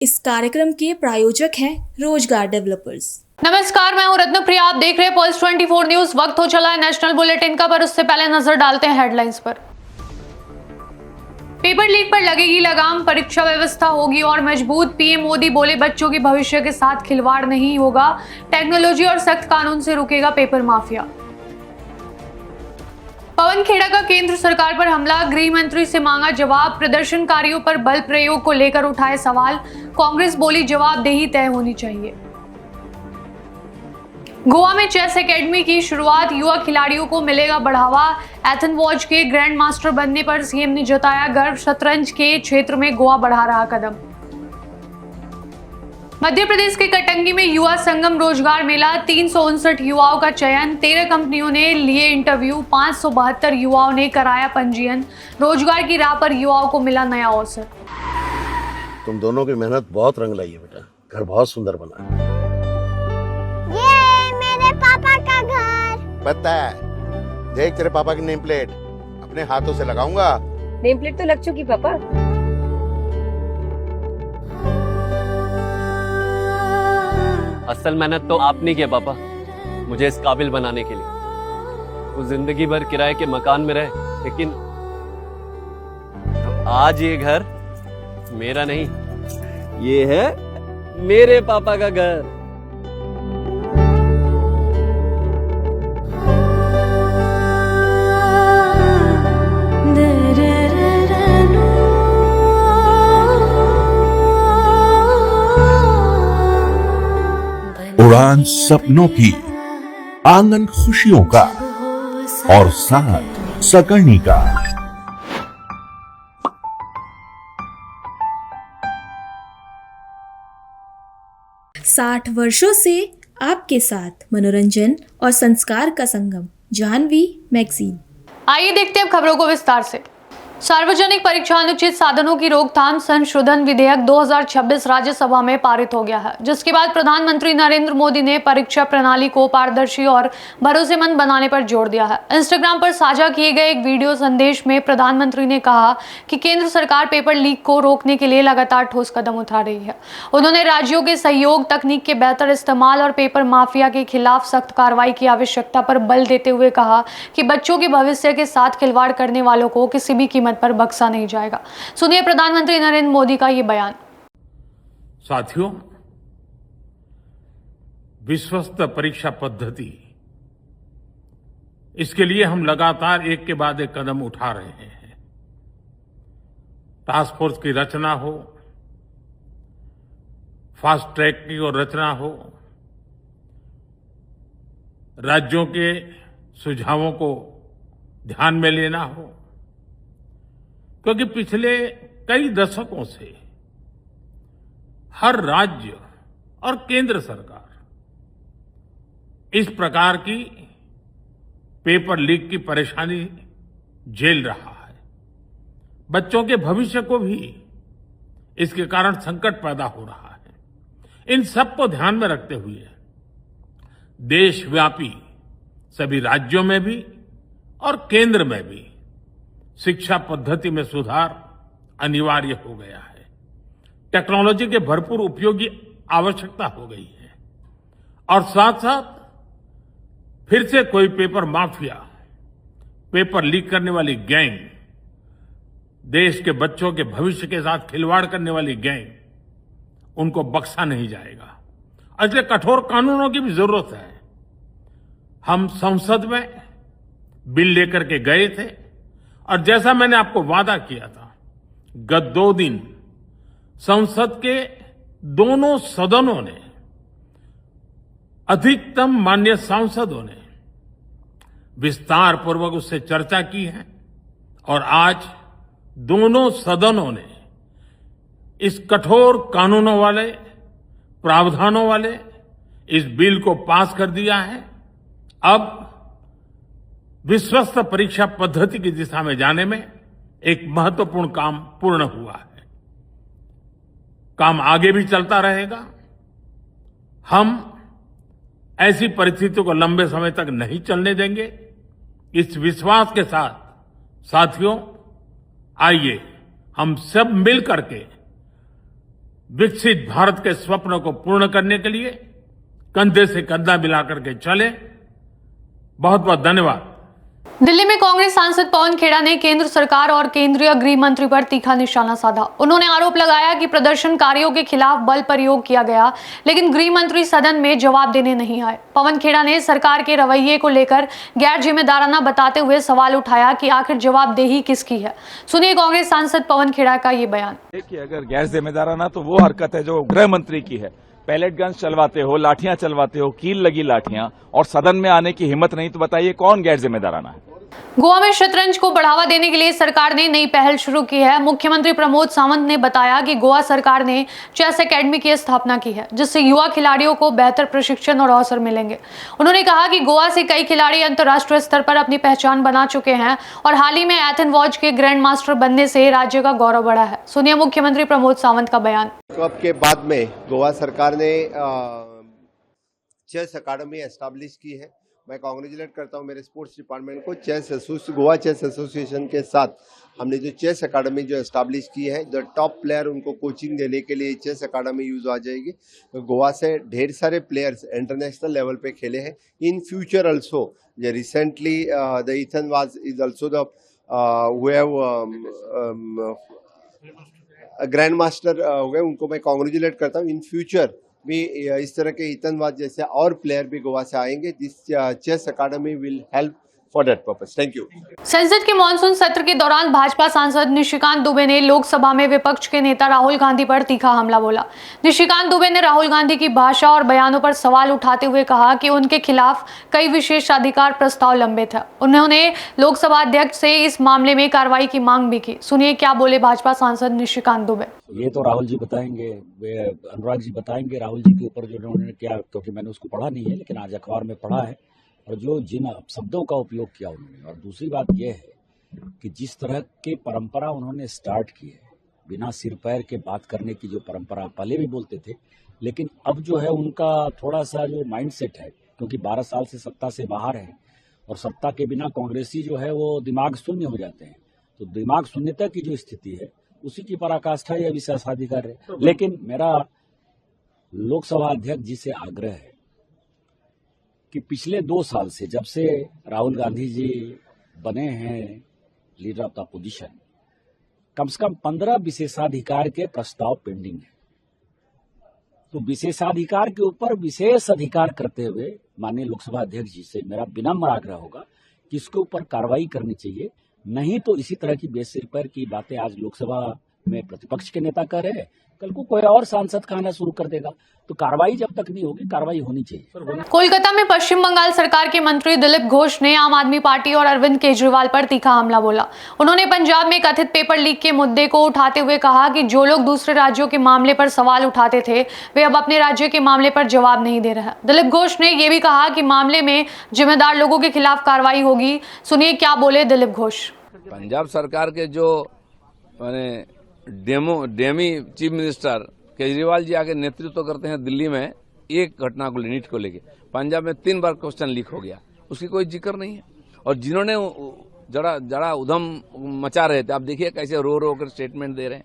इस कार्यक्रम के प्रायोजक हैं रोजगार डेवलपर्स। नमस्कार, मैं हूं रत्नप्रिया। आप देख रहे हैं पल्स 24 न्यूज। वक्त हो चला है नेशनल बुलेटिन का, पर उससे पहले नजर डालते हैं हेडलाइंस पर। पेपर लीक पर लगेगी लगाम, परीक्षा व्यवस्था होगी और मजबूत। पीएम मोदी बोले बच्चों के भविष्य के साथ खिलवाड़ नहीं होगा, टेक्नोलॉजी और सख्त कानून से रुकेगा पेपर माफिया। पवन खेड़ा का केंद्र सरकार पर हमला, गृह मंत्री से मांगा जवाब। प्रदर्शनकारियों पर बल प्रयोग को लेकर उठाए सवाल, कांग्रेस बोली जवाबदेही तय होनी चाहिए। गोवा में चेस एकेडमी की शुरुआत, युवा खिलाड़ियों को मिलेगा बढ़ावा। एथन वॉच के ग्रैंड मास्टर बनने पर सीएम ने जताया गर्व। शतरंज के क्षेत्र में गोवा बढ़ा रहा कदम। मध्य प्रदेश के कटंगी में युवा संगम रोजगार मेला, 359 युवाओं का चयन, 13 कंपनियों ने लिए इंटरव्यू, 572 युवाओं ने कराया पंजीयन। रोजगार की राह पर युवाओं को मिला नया अवसर। तुम दोनों की मेहनत बहुत रंग लाई है बेटा, घर बहुत सुंदर बना है। ये मेरे पापा का घर। पता है, देख तेरे पापा की नेम प्लेट अपने हाथों से लगाऊंगा। नेम प्लेट तो लग चुकी पापा। असल मेहनत तो आपने की है पापा, मुझे इस काबिल बनाने के लिए। वो जिंदगी भर किराए के मकान में रहे, लेकिन आज ये घर मेरा नहीं, ये है मेरे पापा का घर। उड़ान सपनों की, आंगन खुशियों का और साथ सकर्णी का। साठ वर्षों से आपके साथ मनोरंजन और संस्कार का संगम, जाह्नवी मैगजीन। आइए देखते हैं अब खबरों को विस्तार से। सार्वजनिक परीक्षा अनुचित साधनों की रोकथाम संशोधन विधेयक 2026 राज्यसभा में पारित हो गया है, जिसके बाद प्रधानमंत्री नरेंद्र मोदी ने परीक्षा प्रणाली को पारदर्शी और भरोसेमंद बनाने पर जोर दिया है। इंस्टाग्राम पर साझा किए गए एक वीडियो संदेश में प्रधानमंत्री ने कहा कि केंद्र सरकार पेपर लीक को रोकने के लिए लगातार ठोस कदम उठा रही है। उन्होंने राज्यों के सहयोग, तकनीक के बेहतर इस्तेमाल और पेपर माफिया के खिलाफ सख्त कार्रवाई की आवश्यकता पर बल देते हुए कहा कि बच्चों के भविष्य के साथ खिलवाड़ करने वालों को किसी भी कीमत पर बख्शा नहीं जाएगा। सुनिए प्रधानमंत्री नरेंद्र मोदी का ये बयान। साथियों, विश्वस्त परीक्षा पद्धति, इसके लिए हम लगातार एक के बाद एक कदम उठा रहे हैं। टास्क फोर्स की रचना हो, फास्ट ट्रैक की और रचना हो, राज्यों के सुझावों को ध्यान में लेना हो, क्योंकि पिछले कई दशकों से हर राज्य और केंद्र सरकार इस प्रकार की पेपर लीक की परेशानी झेल रहा है। बच्चों के भविष्य को भी इसके कारण संकट पैदा हो रहा है। इन सब को ध्यान में रखते हुए देशव्यापी सभी राज्यों में भी और केंद्र में भी शिक्षा पद्धति में सुधार अनिवार्य हो गया है। टेक्नोलॉजी के भरपूर उपयोग की आवश्यकता हो गई है और साथ साथ फिर से कोई पेपर माफिया, पेपर लीक करने वाली गैंग, देश के बच्चों के भविष्य के साथ खिलवाड़ करने वाली गैंग, उनको बख्शा नहीं जाएगा। इसलिए कठोर कानूनों की भी जरूरत है। हम संसद में बिल लेकर के गए थे और जैसा मैंने आपको वादा किया था, गत 2 दिन संसद के दोनों सदनों ने, अधिकतम माननीय सांसदों ने विस्तार पूर्वक उससे चर्चा की है और आज दोनों सदनों ने इस कठोर कानूनों वाले, प्रावधानों वाले इस बिल को पास कर दिया है। अब विश्वस्त परीक्षा पद्धति की दिशा में जाने में एक महत्वपूर्ण काम पूर्ण हुआ है। काम आगे भी चलता रहेगा। हम ऐसी परिस्थितियों को लंबे समय तक नहीं चलने देंगे। इस विश्वास के साथ साथियों, आइए हम सब मिल करके विकसित भारत के स्वप्न को पूर्ण करने के लिए कंधे से कंधा मिलाकर के चले। बहुत बहुत धन्यवाद। दिल्ली में कांग्रेस सांसद पवन खेड़ा ने केंद्र सरकार और केंद्रीय गृह मंत्री पर तीखा निशाना साधा। उन्होंने आरोप लगाया कि प्रदर्शनकारियों के खिलाफ बल प्रयोग किया गया, लेकिन गृह मंत्री सदन में जवाब देने नहीं आए। पवन खेड़ा ने सरकार के रवैये को लेकर गैर जिम्मेदाराना बताते हुए सवाल उठाया कि आखिर जवाबदेही किसकी है। सुनिए कांग्रेस सांसद पवन खेड़ा का ये बयान। देखिए, अगर गैर जिम्मेदाराना तो वो हरकत है जो गृह मंत्री की है। पैलेट गन्स चलवाते हो, लाठियां चलवाते हो, कील लगी लाठियां, और सदन में आने की हिम्मत नहीं, तो बताइए कौन गैर जिम्मेदाराना है। गोवा में शतरंज को बढ़ावा देने के लिए सरकार ने नई पहल शुरू की है। मुख्यमंत्री प्रमोद सावंत ने बताया कि गोवा सरकार ने चेस एकेडमी की स्थापना की है, जिससे युवा खिलाड़ियों को बेहतर प्रशिक्षण और अवसर मिलेंगे। उन्होंने कहा कि गोवा से कई खिलाड़ी अंतर्राष्ट्रीय स्तर पर अपनी पहचान बना चुके हैं और हाल ही में एथन वॉच के ग्रैंड मास्टर बनने से राज्य का गौरव बढ़ा है। सुनिए मुख्यमंत्री प्रमोद सावंत का बयान। कप के बाद में गोवा सरकार ने चेस अकादमी एस्टैब्लिश की है। मैं कांग्रेचुलेट करता हूं मेरे स्पोर्ट्स डिपार्टमेंट को। गोवा चेस एसोसिएशन के साथ हमने जो चेस अकादमी जो एस्टैब्लिश की है, जो टॉप प्लेयर उनको कोचिंग देने के लिए चेस अकादमी यूज आ जाएगी। तो गोवा से ढेर सारे प्लेयर्स इंटरनेशनल लेवल पे खेले हैं। In future also recently the Ethan was is also the grand master हुए, उनको मैं कांग्रेचुलेट करता हूँ। इन फ्यूचर भी इस तरह के इतनवाद जैसे और प्लेयर भी गोवा से आएंगे। This chess academy will help for that purpose. Thank you. संसद के मानसून सत्र के दौरान भाजपा सांसद निशिकांत दुबे ने लोकसभा में विपक्ष के नेता राहुल गांधी पर तीखा हमला बोला। निशिकांत दुबे ने राहुल गांधी की भाषा और बयानों पर सवाल उठाते हुए कहा कि उनके खिलाफ कई विशेषाधिकार प्रस्ताव लंबित है। उन्होंने लोकसभा अध्यक्ष से इस मामले में कार्रवाई की मांग भी की। सुनिए क्या बोले भाजपा सांसद निशिकांत दुबे। ये तो राहुल जी बताएंगे, अनुराग जी बताएंगे राहुल जी के ऊपर जो उन्होंने किया, क्योंकि मैंने उसको पढ़ा नहीं है, लेकिन आज अखबार में पढ़ा है, और जो जिन शब्दों का उपयोग किया उन्होंने। और दूसरी बात यह है कि जिस तरह की परंपरा उन्होंने स्टार्ट की है, बिना सिर पैर के बात करने की जो परंपरा पहले भी बोलते थे, लेकिन अब जो है उनका थोड़ा सा जो माइंडसेट है, क्योंकि 12 साल से सत्ता से बाहर है और सत्ता के बिना कांग्रेसी जो है वो दिमाग शून्य हो जाते हैं। तो दिमाग शून्यता की जो स्थिति है उसी की पराकाष्ठा या विशेषाधिकार है। लेकिन मेरा लोकसभा अध्यक्ष जी से आग्रह है कि पिछले 2 साल से, जब से राहुल गांधी जी बने हैं लीडर ऑफ द अपोजिशन, कम से कम 15 विशेषाधिकार के प्रस्ताव पेंडिंग है। तो विशेषाधिकार के ऊपर विशेष अधिकार करते हुए माननीय लोकसभा अध्यक्ष जी से मेरा विनम्र आग्रह होगा कि इसके ऊपर कार्रवाई करनी चाहिए। नहीं तो इसी तरह की बेसिर पर की बातें आज लोकसभा में प्रतिपक्ष के नेता कर रहे हैं, कल को कोई और सांसद कहना शुरू कर देगा। तो कार्रवाई जब तक नहीं होगी, कार्रवाई होनी चाहिए। कोलकाता में पश्चिम बंगाल सरकार के मंत्री दिलीप घोष ने आम आदमी पार्टी और अरविंद केजरीवाल पर तीखा हमला बोला। उन्होंने पंजाब में कथित पेपर लीक के मुद्दे को उठाते हुए कहा कि जो लोग दूसरे राज्यों के मामले पर सवाल उठाते थे, वे अब अपने राज्य के मामले पर जवाब नहीं दे रहे। दिलीप घोष ने यह भी कहा कि मामले में जिम्मेदार लोगों के खिलाफ कार्रवाई होगी। सुनिए क्या बोले दिलीप घोष। पंजाब सरकार के जो Demi chief minister Kejriwal ji आगे नेतृत्व करते हैं दिल्ली में, एक घटना को नीट को लेके पंजाब में 3 बार क्वेश्चन लीक हो गया, उसकी कोई जिक्र नहीं है। और जिन्होंने जड़ा उधम मचा रहे थे, आप देखिए कैसे रो रो कर स्टेटमेंट दे रहे हैं।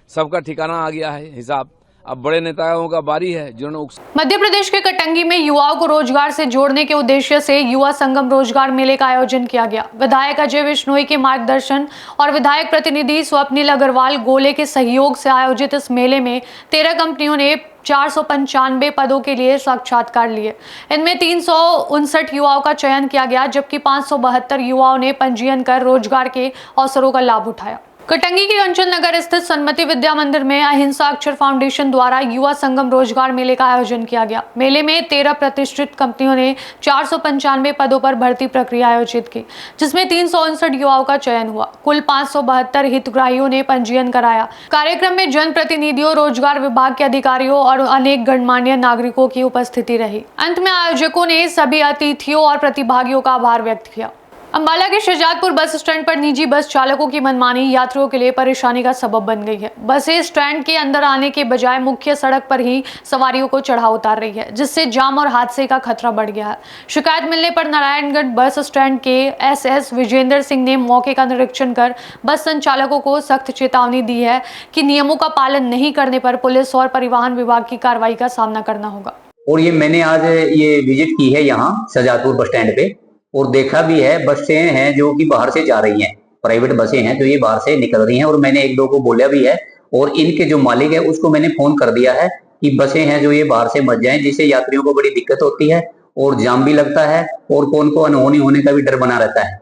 सबका ठिकाना आ गया है हिसाब। अब बड़े नेताओं का बारी है जिन्होंने। मध्य प्रदेश के कटंगी में युवाओं को रोजगार से जोड़ने के उद्देश्य से युवा संगम रोजगार मेले का आयोजन किया गया। विधायक अजय विश्नोई के मार्गदर्शन और विधायक प्रतिनिधि स्वप्निल अग्रवाल गोले के सहयोग से आयोजित इस मेले में 13 कंपनियों ने 495 पदों के लिए साक्षात्कार लिए। इनमें 359 युवाओं का चयन किया गया, जबकि 572 युवाओं ने पंजीयन कर रोजगार के अवसरों का लाभ उठाया। कटंगी के कंचन नगर स्थित सन्मति विद्या मंदिर में अहिंसा अक्षर फाउंडेशन द्वारा युवा संगम रोजगार मेले का आयोजन किया गया। मेले में 13 प्रतिष्ठित कंपनियों ने 495 पदों पर भर्ती प्रक्रिया आयोजित की, जिसमें 359 युवाओं का चयन हुआ। कुल 572 हितग्राहियों ने पंजीयन कराया। कार्यक्रम में जनप्रतिनिधियों, रोजगार विभाग के अधिकारियों और अनेक गणमान्य नागरिकों की उपस्थिति रही। अंत में आयोजकों ने सभी अतिथियों और प्रतिभागियों का आभार व्यक्त किया। अंबाला के शहजादपुर बस स्टैंड पर निजी बस चालकों की मनमानी यात्रियों के लिए परेशानी का सबब बन गई है। बसें स्टैंड के अंदर आने के बजाय मुख्य सड़क पर ही सवारियों को चढ़ा उतार रही है, जिससे जाम और हादसे का खतरा बढ़ गया है। शिकायत मिलने पर नारायणगढ़ बस स्टैंड के एसएस विजेंद्र सिंह ने मौके का निरीक्षण कर बस संचालकों को सख्त चेतावनी दी है कि नियमों का पालन नहीं करने पर पुलिस और परिवहन विभाग की कार्रवाई का सामना करना होगा। और ये मैंने आज ये विजिट की है यहाँ शहजादपुर बस स्टैंड पे और देखा भी है, बसें हैं जो कि बाहर से जा रही हैं, प्राइवेट बसें हैं जो ये बाहर से निकल रही हैं। और मैंने एक दो को बोला भी है और इनके जो मालिक है उसको मैंने फोन कर दिया है कि बसें हैं जो ये बाहर से मत जाएं, जिससे यात्रियों को बड़ी दिक्कत होती है और जाम भी लगता है और कौन को अनहोनी होने का भी डर बना रहता है।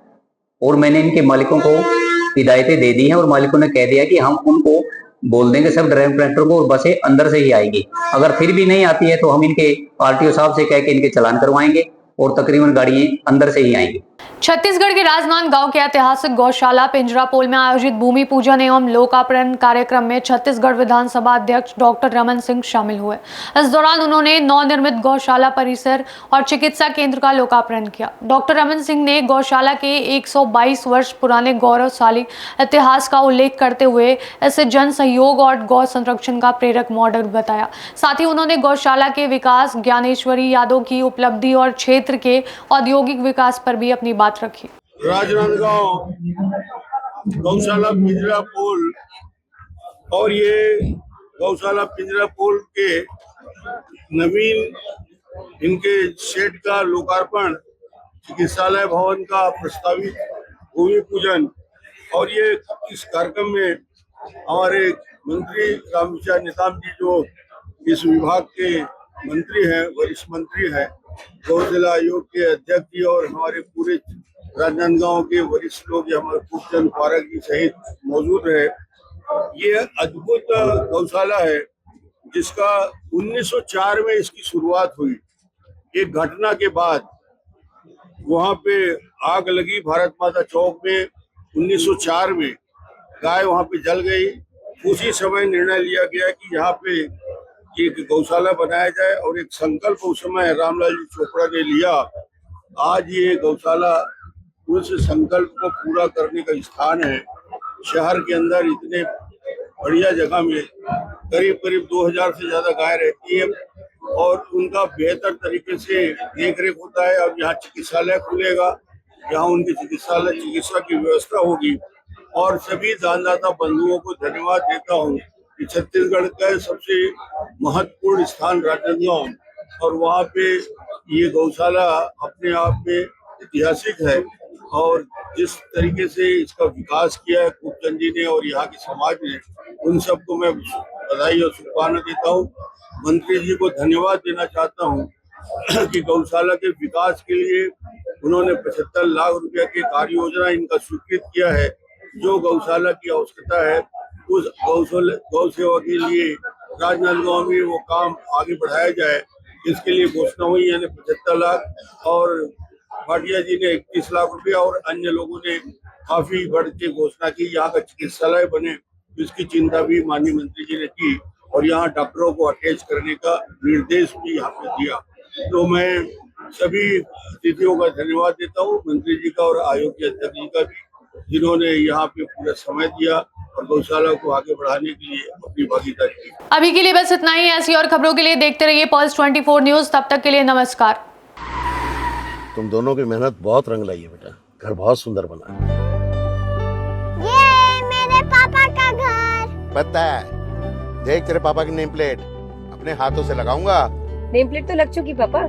और मैंने इनके मालिकों को हिदायतें दे दी हैं और मालिकों ने कह दिया कि हम उनको बोल देंगे सब ड्राइवर कंडक्टर को और बसें अंदर से ही आएगी। अगर फिर भी नहीं आती है तो हम इनके आरटीओ साहब से कह के इनके चालान करवाएंगे और तकरीबन गाड़ियां अंदर से ही आएंगी। छत्तीसगढ़ के राजनांदगांव के ऐतिहासिक गौशाला पिंजरापोल में आयोजित भूमि पूजन एवं लोकार्पण कार्यक्रम में छत्तीसगढ़ विधानसभा अध्यक्ष डॉक्टर रमन सिंह शामिल हुए। इस दौरान उन्होंने नवनिर्मित गौशाला परिसर और चिकित्सा केंद्र का लोकार्पण किया। डॉक्टर रमन सिंह ने गौशाला के 122 वर्ष पुराने गौरवशाली इतिहास का उल्लेख करते हुए इसे जन सहयोग और गौ संरक्षण का प्रेरक मॉडल बताया। साथ ही उन्होंने गौशाला के विकास, ज्ञानेश्वरी यादव की उपलब्धि और क्षेत्र के औद्योगिक विकास पर भी अपनी बात रखी। राजनांदगांव गौशाला पिंजरापोल और ये गौशाला पिंजरापोल के नवीन इनके शेड का लोकार्पण, चिकित्सालय भवन का प्रस्तावित भूमि पूजन और ये इस कार्यक्रम में हमारे मंत्री रामविचार नेताम जी जो इस विभाग के मंत्री हैं, वरिष्ठ मंत्री हैं, गौशाला आयोग के अध्यक्ष जी और हमारे पूरे राजनांदगांव के वरिष्ठ लोग, हमारे खूबचंद पारक जी सहित मौजूद रहे। ये अद्भुत गौशाला है जिसका 1904 में इसकी शुरुआत हुई। एक घटना के बाद वहाँ पे आग लगी भारत माता चौक में 1904 में, गाय वहाँ पे जल गई। उसी समय निर्णय लिया गया कि यहाँ पे एक गौशाला बनाया जाए और एक संकल्प उस समय रामलाल जी चोपड़ा ने लिया। आज ये गौशाला उस संकल्प को पूरा करने का स्थान है। शहर के अंदर इतने बढ़िया जगह में करीब करीब 2000 से ज्यादा गाय रहती है और उनका बेहतर तरीके से देख रेख होता है। अब यहाँ चिकित्सालय खुलेगा, यहाँ उनकी चिकित्सा की व्यवस्था होगी। और सभी दानदाता बंधुओं को धन्यवाद देता हूँ कि छत्तीसगढ़ का सबसे महत्वपूर्ण स्थान राजनांदगांव और वहाँ पे ये गौशाला अपने आप में ऐतिहासिक है। और जिस तरीके से इसका विकास किया है खूबचंद जी ने और यहाँ के समाज ने, उन सबको मैं बधाई और शुभकामना देता हूँ। मंत्री जी को धन्यवाद देना चाहता हूँ कि गौशाला के विकास के लिए उन्होंने 75 लाख रुपया की कार्य योजना इनका स्वीकृत किया है। जो गौशाला की आवश्यकता है उस गौ सेवा के लिए राजनांदगांव में वो काम आगे बढ़ाया जाए, इसके लिए घोषणा हुई। यानी 75 लाख और भाटिया जी ने 21 लाख रुपया और अन्य लोगों ने काफी बढ़ के घोषणा की। यहाँ का चिकित्सालय बने इसकी चिंता भी माननीय मंत्री जी ने की और यहाँ डॉक्टरों को अटैच करने का निर्देश भी यहाँ पे दिया। तो मैं सभी अतिथियों का धन्यवाद देता हूँ, मंत्री जी का और आयोग के अध्यक्ष जी का भी, जिन्होंने यहाँ पे पूरा समय दिया और गौशाला को आगे बढ़ाने के लिए अपनी भागीदारी की। अभी के लिए बस इतना ही। ऐसी और खबरों के लिए देखते रहिए पल्स 24 न्यूज। तब तक के लिए नमस्कार। तुम दोनों की मेहनत बहुत रंग लाई है बेटा, घर बहुत सुंदर बना है। ये मेरे पापा का घर। पता है, देख तेरे पापा की नेम प्लेट अपने हाथों से लगाऊंगा। नेम प्लेट तो लग चुकी पापा।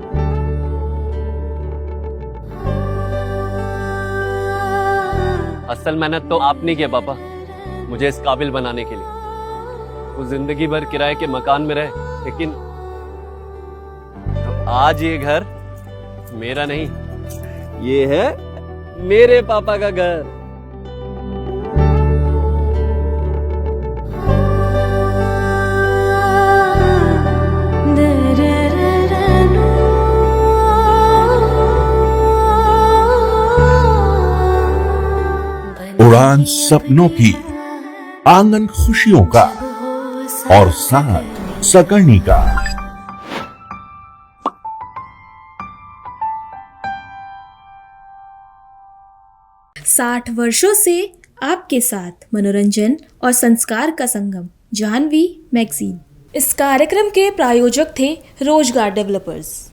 असल मेहनत तो आपने की है पापा, मुझे इस काबिल बनाने के लिए। वो जिंदगी भर किराए के मकान में रहे, लेकिन आज ये घर मेरा नहीं, ये है मेरे पापा का घर। उड़ान सपनों की, आंगन खुशियों का और साथ सकर्णी का। 60 वर्षों से आपके साथ मनोरंजन और संस्कार का संगम जाह्नवी मैगजीन। इस कार्यक्रम के प्रायोजक थे रोजगार डेवलपर्स।